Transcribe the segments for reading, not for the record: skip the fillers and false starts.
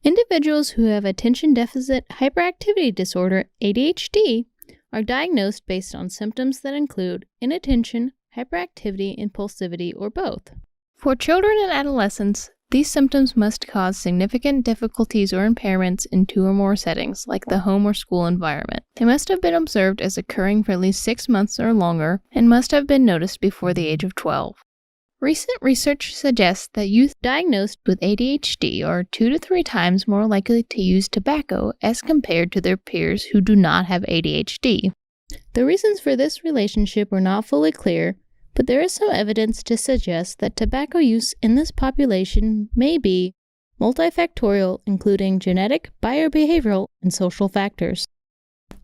Individuals who have Attention Deficit Hyperactivity Disorder, ADHD, are diagnosed based on symptoms that include inattention, hyperactivity, impulsivity, or both. For children and adolescents, these symptoms must cause significant difficulties or impairments in 2 or more settings, like the home or school environment. They must have been observed as occurring for at least 6 months or longer and must have been noticed before the age of 12. Recent research suggests that youth diagnosed with ADHD are 2 to 3 times more likely to use tobacco as compared to their peers who do not have ADHD. The reasons for this relationship are not fully clear, but there is some evidence to suggest that tobacco use in this population may be multifactorial, including genetic, biobehavioral, and social factors.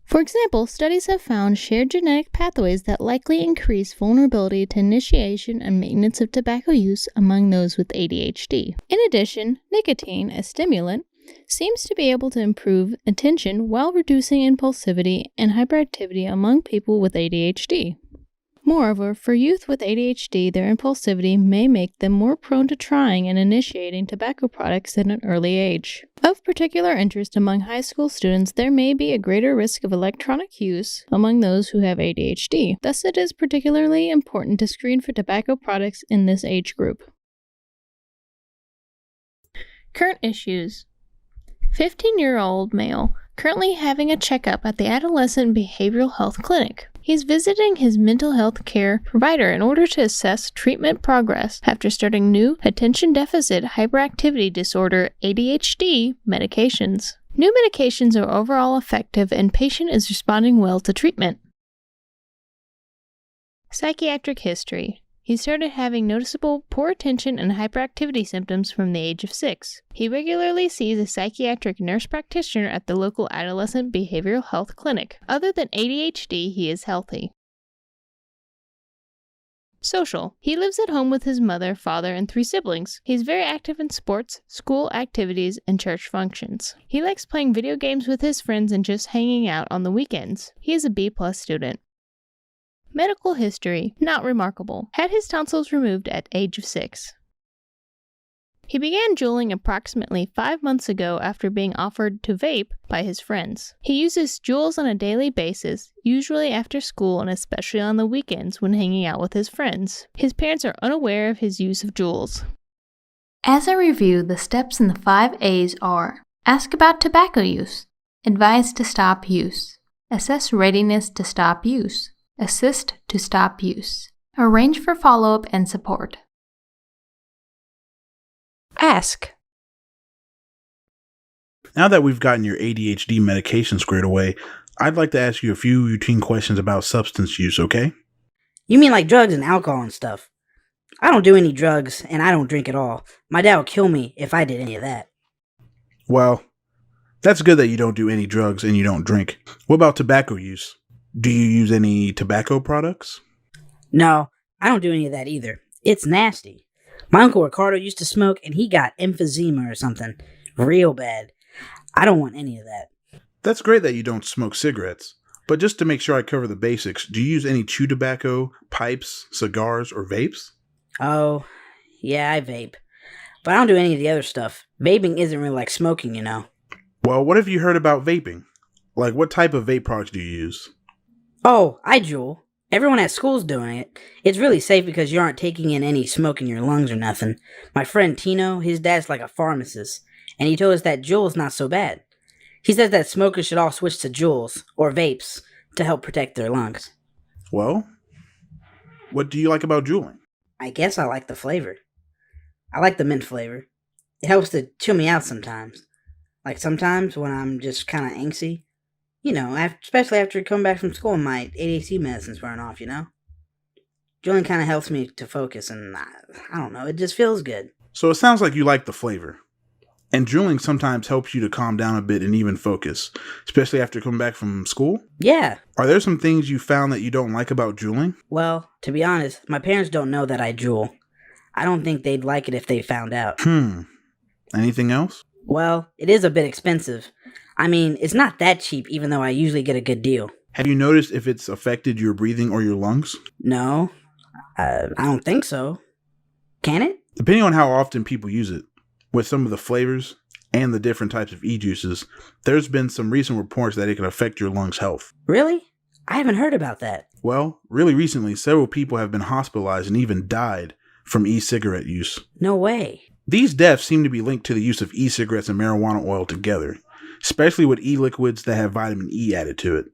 For example, studies have found shared genetic pathways that likely increase vulnerability to initiation and maintenance of tobacco use among those with ADHD. In addition, nicotine, a stimulant, seems to be able to improve attention while reducing impulsivity and hyperactivity among people with ADHD. Moreover, for youth with ADHD, their impulsivity may make them more prone to trying and initiating tobacco products at an early age. Of particular interest among high school students, there may be a greater risk of electronic use among those who have ADHD. Thus, it is particularly important to screen for tobacco products in this age group. Current issues. 15-year-old male, currently having a checkup at the Adolescent Behavioral Health Clinic. He's visiting his mental health care provider in order to assess treatment progress after starting new Attention Deficit Hyperactivity Disorder (ADHD) medications. New medications are overall effective and patient is responding well to treatment. Psychiatric history. He started having noticeable poor attention and hyperactivity symptoms from the age of 6. He regularly sees a psychiatric nurse practitioner at the local adolescent behavioral health clinic. Other than ADHD, he is healthy. Social. He lives at home with his mother, father, and 3 siblings. He's very active in sports, school activities, and church functions. He likes playing video games with his friends and just hanging out on the weekends. He is a B+ student. Medical history, not remarkable. Had his tonsils removed at age of 6. He began juuling approximately 5 months ago after being offered to vape by his friends. He uses Juuls on a daily basis, usually after school and especially on the weekends when hanging out with his friends. His parents are unaware of his use of Juuls. As a review, the steps in the 5A's are: ask about tobacco use, advise to stop use, assess readiness to stop use, assist to stop use, arrange for follow-up and support. Ask. Now that we've gotten your ADHD medication squared away, I'd like to ask you a few routine questions about substance use, okay? You mean like drugs and alcohol and stuff? I don't do any drugs, and I don't drink at all. My dad would kill me if I did any of that. Well, that's good that you don't do any drugs and you don't drink. What about tobacco use? Do you use any tobacco products? No, I don't do any of that either. It's nasty. My Uncle Ricardo used to smoke, and he got emphysema or something. Real bad. I don't want any of that. That's great that you don't smoke cigarettes. But just to make sure I cover the basics, do you use any chew tobacco, pipes, cigars, or vapes? Oh, yeah, I vape. But I don't do any of the other stuff. Vaping isn't really like smoking, you know. Well, what have you heard about vaping? Like, what type of vape products do you use? Oh, I Juul. Everyone at school's doing it. It's really safe because you aren't taking in any smoke in your lungs or nothing. My friend Tino, his dad's like a pharmacist, and he told us that Juul's not so bad. He says that smokers should all switch to Juuls, or vapes, to help protect their lungs. Well, what do you like about juuling? I guess I like the flavor. I like the mint flavor. It helps to chill me out sometimes. Like sometimes when I'm just kind of angsty. You know, especially after I come back from school and my ADHD medicine's wearing off, you know? Juuling kind of helps me to focus, and I don't know, it just feels good. So it sounds like you like the flavor. And juuling sometimes helps you to calm down a bit and even focus, especially after coming back from school? Yeah. Are there some things you found that you don't like about juuling? Well, to be honest, my parents don't know that I Juul. I don't think they'd like it if they found out. Anything else? Well, it is a bit expensive. I mean, it's not that cheap, even though I usually get a good deal. Have you noticed if it's affected your breathing or your lungs? No, I don't think so. Can it? Depending on how often people use it, with some of the flavors and the different types of e-juices, there's been some recent reports that it can affect your lungs' health. Really? I haven't heard about that. Well, really recently, several people have been hospitalized and even died from e-cigarette use. No way. These deaths seem to be linked to the use of e-cigarettes and marijuana oil together, especially with e-liquids that have vitamin E added to it.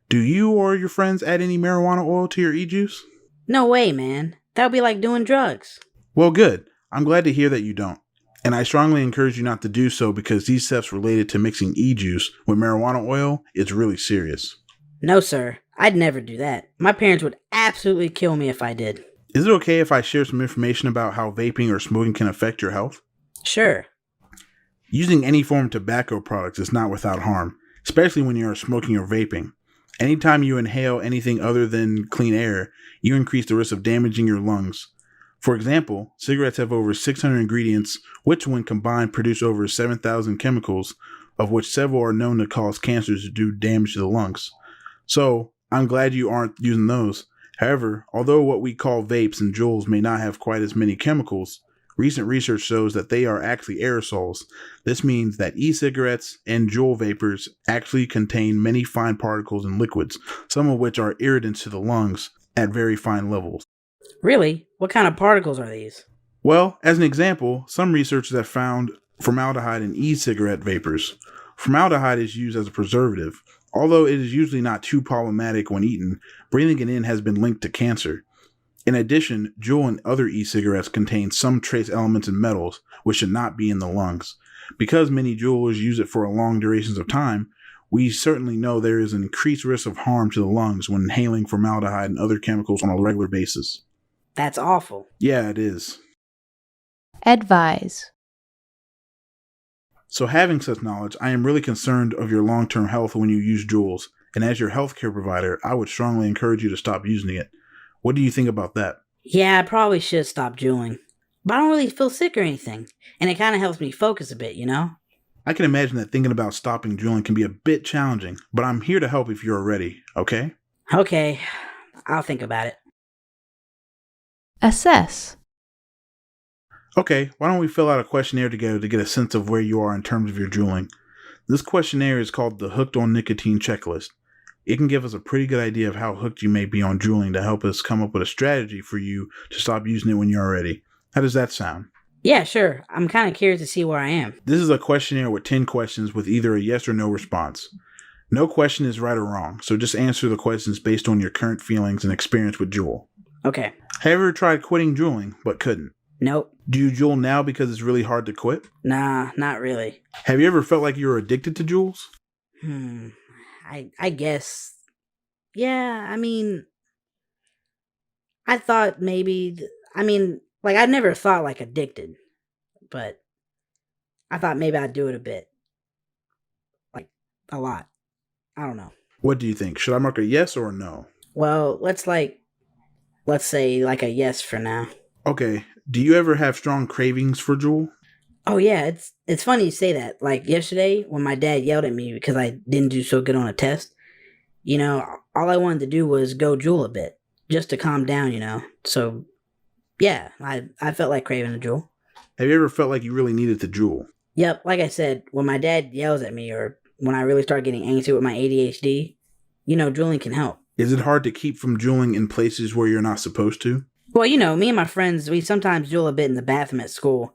Do you or your friends add any marijuana oil to your e-juice? No way, man. That would be like doing drugs. Well, good. I'm glad to hear that you don't. And I strongly encourage you not to do so because these steps related to mixing e-juice with marijuana oil is really serious. No, sir. I'd never do that. My parents would absolutely kill me if I did. Is it okay if I share some information about how vaping or smoking can affect your health? Sure. Using any form of tobacco products is not without harm, especially when you are smoking or vaping. Anytime you inhale anything other than clean air, you increase the risk of damaging your lungs. For example, cigarettes have over 600 ingredients, which when combined produce over 7,000 chemicals, of which several are known to cause cancers to do damage to the lungs. So, I'm glad you aren't using those. However, although what we call vapes and Juuls may not have quite as many chemicals, recent research shows that they are actually aerosols. This means that e-cigarettes and Juul vapors actually contain many fine particles and liquids, some of which are irritants to the lungs at very fine levels. Really? What kind of particles are these? Well, as an example, some researchers have found formaldehyde in e-cigarette vapors. Formaldehyde is used as a preservative. Although it is usually not too problematic when eaten, breathing it in has been linked to cancer. In addition, Juul and other e-cigarettes contain some trace elements and metals, which should not be in the lungs. Because many Juulers use it for long durations of time, we certainly know there is an increased risk of harm to the lungs when inhaling formaldehyde and other chemicals on a regular basis. That's awful. Yeah, it is. Advise. So having such knowledge, I am really concerned of your long-term health when you use Juuls, and as your healthcare provider, I would strongly encourage you to stop using it. What do you think about that? Yeah, I probably should stop juuling. But I don't really feel sick or anything, and it kind of helps me focus a bit, you know? I can imagine that thinking about stopping juuling can be a bit challenging, but I'm here to help if you're ready, okay? Okay, I'll think about it. Assess. Okay, why don't we fill out a questionnaire together to get a sense of where you are in terms of your juuling. This questionnaire is called the Hooked on Nicotine Checklist. It can give us a pretty good idea of how hooked you may be on juuling to help us come up with a strategy for you to stop using it when you're ready. How does that sound? Yeah, sure. I'm kind of curious to see where I am. This is a questionnaire with 10 questions with either a yes or no response. No question is right or wrong, so just answer the questions based on your current feelings and experience with Juul. Okay. Have you ever tried quitting juuling, but couldn't? Nope. Do you Juul now because it's really hard to quit? Nah, not really. Have you ever felt like you were addicted to Juuls? I guess. Yeah, I mean, I thought maybe, I never thought like addicted, but I thought maybe I'd do it a bit. Like, a lot. I don't know. What do you think? Should I mark a yes or a no? Well, let's say like a yes for now. Okay. Do you ever have strong cravings for Juul? Oh yeah, it's funny you say that. Like yesterday when my dad yelled at me because I didn't do so good on a test, you know, all I wanted to do was go Juul a bit just to calm down, you know. So yeah, I felt like craving a Juul. Have you ever felt like you really needed to Juul? Yep, like I said, when my dad yells at me or when I really start getting anxious with my ADHD, you know, juuling can help. Is it hard to keep from juuling in places where you're not supposed to? Well, you know, me and my friends, we sometimes juul a bit in the bathroom at school.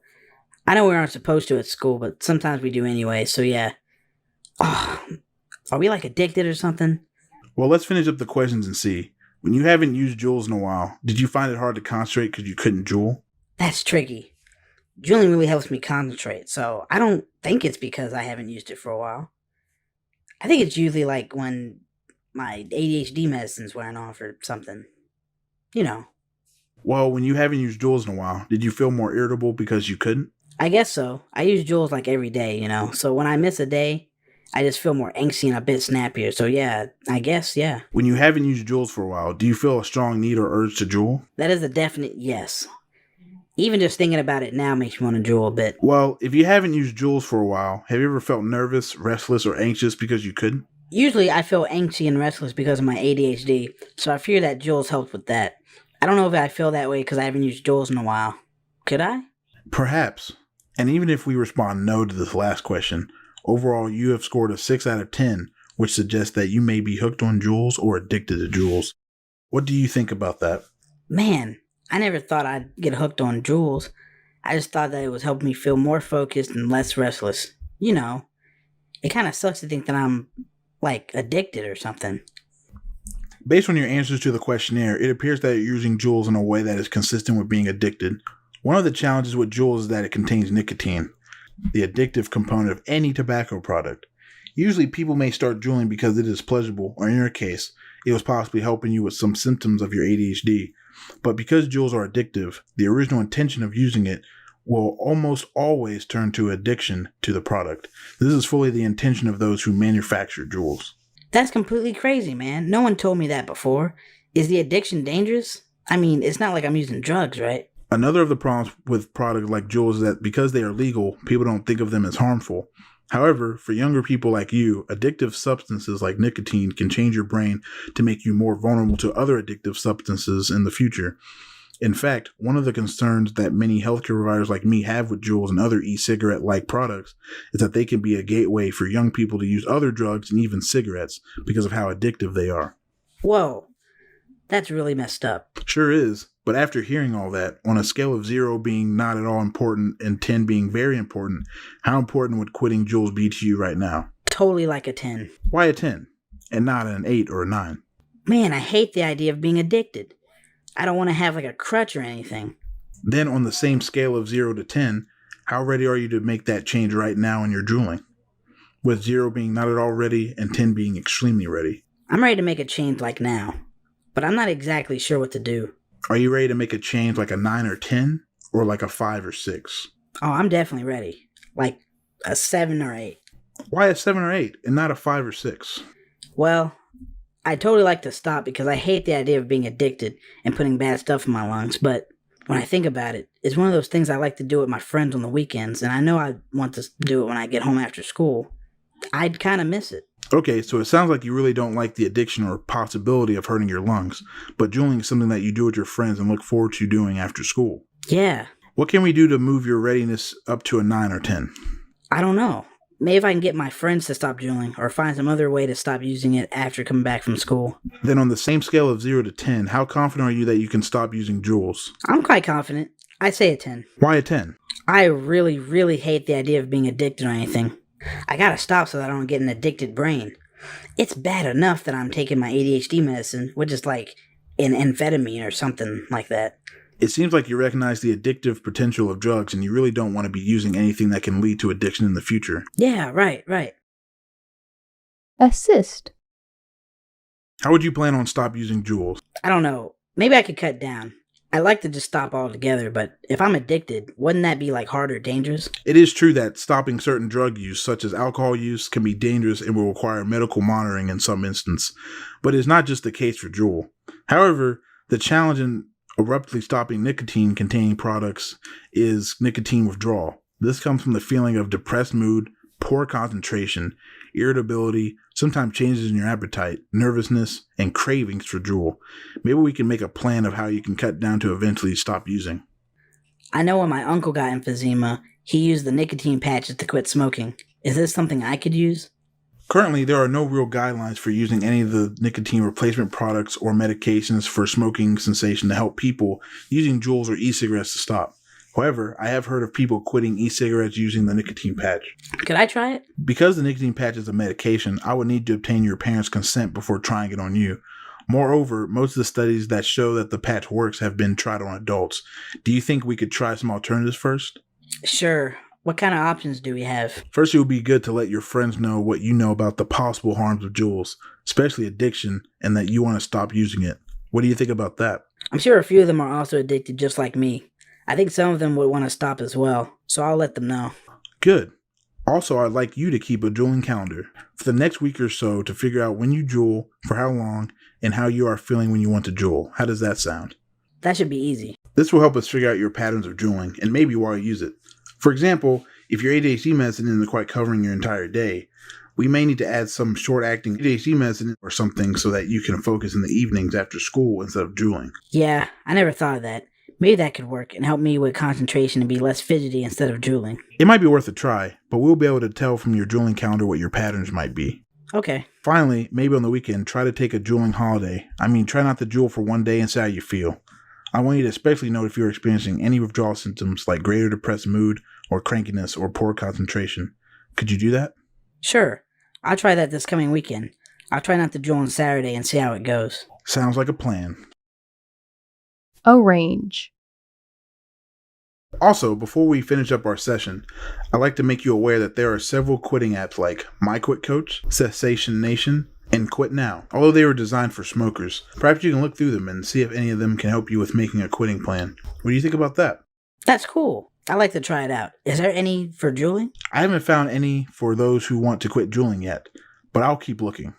I know we aren't supposed to at school, but sometimes we do anyway, so yeah. Oh, are we like addicted or something? Well, let's finish up the questions and see. When you haven't used Juuls in a while, did you find it hard to concentrate because you couldn't Juul? That's tricky. Juuling really helps me concentrate, so I don't think it's because I haven't used it for a while. I think it's usually like when my ADHD medicine's wearing off or something. You know. Well, when you haven't used Juuls in a while, did you feel more irritable because you couldn't? I guess so. I use Juuls like every day, you know, so when I miss a day, I just feel more angsty and a bit snappier, so yeah, I guess, yeah. When you haven't used Juuls for a while, do you feel a strong need or urge to Juul? That is a definite yes. Even just thinking about it now makes me want to Juul a bit. Well, if you haven't used Juuls for a while, have you ever felt nervous, restless, or anxious because you couldn't? Usually I feel angsty and restless because of my ADHD, so I fear that Juuls helped with that. I don't know if I feel that way because I haven't used Juuls in a while. Could I? Perhaps. And even if we respond no to this last question, overall you have scored a 6 out of 10, which suggests that you may be hooked on Juuls or addicted to Juuls. What do you think about that? Man, I never thought I'd get hooked on Juuls. I just thought that it was helping me feel more focused and less restless. You know, it kind of sucks to think that I'm, like, addicted or something. Based on your answers to the questionnaire, it appears that you're using Juuls in a way that is consistent with being addicted. One of the challenges with Juuls is that it contains nicotine, the addictive component of any tobacco product. Usually people may start Juuling because it is pleasurable, or in your case, it was possibly helping you with some symptoms of your ADHD. But because Juuls are addictive, the original intention of using it will almost always turn to addiction to the product. This is fully the intention of those who manufacture Juuls. That's completely crazy, man. No one told me that before. Is the addiction dangerous? I mean, it's not like I'm using drugs, right? Another of the problems with products like Juuls is that because they are legal, people don't think of them as harmful. However, for younger people like you, addictive substances like nicotine can change your brain to make you more vulnerable to other addictive substances in the future. In fact, one of the concerns that many healthcare providers like me have with Juuls and other e-cigarette-like products is that they can be a gateway for young people to use other drugs and even cigarettes because of how addictive they are. Whoa, that's really messed up. Sure is, but after hearing all that, on a scale of 0 being not at all important and 10 being very important, how important would quitting Juuls be to you right now? Totally like a 10. Why a 10 and not an 8 or a 9? Man, I hate the idea of being addicted. I don't want to have like a crutch or anything. Then on the same scale of 0 to 10, how ready are you to make that change right now in your Juuling? With 0 being not at all ready and 10 being extremely ready. I'm ready to make a change like now, but I'm not exactly sure what to do. Are you ready to make a change like a 9 or 10 or like a 5 or 6? Oh, I'm definitely ready. Like a 7 or 8. Why a 7 or 8 and not a 5 or 6? Well, I'd totally like to stop because I hate the idea of being addicted and putting bad stuff in my lungs, but when I think about it, it's one of those things I like to do with my friends on the weekends, and I know I want to do it when I get home after school. I'd kind of miss it. Okay, so it sounds like you really don't like the addiction or possibility of hurting your lungs, but Juuling is something that you do with your friends and look forward to doing after school. Yeah. What can we do to move your readiness up to a 9 or 10? I don't know. Maybe if I can get my friends to stop Juuling or find some other way to stop using it after coming back from school. Then on the same scale of 0 to 10, how confident are you that you can stop using Juuls? I'm quite confident. I'd say a 10. Why a 10? I really, really hate the idea of being addicted or anything. I gotta stop so that I don't get an addicted brain. It's bad enough that I'm taking my ADHD medicine, which is like an amphetamine or something like that. It seems like you recognize the addictive potential of drugs and you really don't want to be using anything that can lead to addiction in the future. Yeah, right. Assist. How would you plan on stop using Juuls? I don't know. Maybe I could cut down. I'd like to just stop altogether, but if I'm addicted, wouldn't that be like hard or dangerous? It is true that stopping certain drug use, such as alcohol use, can be dangerous and will require medical monitoring in some instances, but it's not just the case for Juul. However, the challenge in abruptly stopping nicotine-containing products is nicotine withdrawal. This comes from the feeling of depressed mood, poor concentration, irritability, sometimes changes in your appetite, nervousness, and cravings for Juul. Maybe we can make a plan of how you can cut down to eventually stop using. I know when my uncle got emphysema, he used the nicotine patches to quit smoking. Is this something I could use? Currently, there are no real guidelines for using any of the nicotine replacement products or medications for smoking cessation to help people using Juuls or e-cigarettes to stop. However, I have heard of people quitting e-cigarettes using the nicotine patch. Could I try it? Because the nicotine patch is a medication, I would need to obtain your parents' consent before trying it on you. Moreover, most of the studies that show that the patch works have been tried on adults. Do you think we could try some alternatives first? Sure. What kind of options do we have? First, it would be good to let your friends know what you know about the possible harms of Juuls, especially addiction, and that you want to stop using it. What do you think about that? I'm sure a few of them are also addicted just like me. I think some of them would want to stop as well, so I'll let them know. Good. Also, I'd like you to keep a Juuling calendar for the next week or so to figure out when you Juul, for how long, and how you are feeling when you want to Juul. How does that sound? That should be easy. This will help us figure out your patterns of Juuling and maybe why you use it. For example, if your ADHD medicine isn't quite covering your entire day, we may need to add some short-acting ADHD medicine or something so that you can focus in the evenings after school instead of Juuling. Yeah, I never thought of that. Maybe that could work and help me with concentration and be less fidgety instead of drooling. It might be worth a try, but we'll be able to tell from your drooling calendar what your patterns might be. Okay. Finally, maybe on the weekend, try to take a drooling holiday. Try not to drool for one day and see how you feel. I want you to especially note if you're experiencing any withdrawal symptoms like greater depressed mood or crankiness or poor concentration. Could you do that? Sure. I'll try that this coming weekend. I'll try not to drool on Saturday and see how it goes. Sounds like a plan. Arrange. Also, before we finish up our session, I'd like to make you aware that there are several quitting apps like My Quit Coach, Cessation Nation, and Quit Now. Although they were designed for smokers, perhaps you can look through them and see if any of them can help you with making a quitting plan. What do you think about that? That's cool. I'd like to try it out. Is there any for drooling? I haven't found any for those who want to quit drooling yet, but I'll keep looking.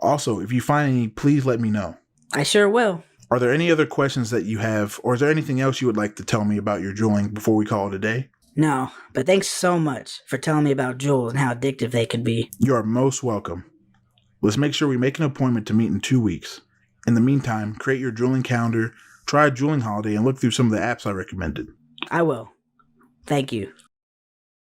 Also, if you find any, please let me know. I sure will. Are there any other questions that you have, or is there anything else you would like to tell me about your drooling before we call it a day? No, but thanks so much for telling me about jewels and how addictive they could be. You are most welcome. Let's make sure we make an appointment to meet in 2 weeks. In the meantime, create your drooling calendar, try a drooling holiday, and look through some of the apps I recommended. I will. Thank you.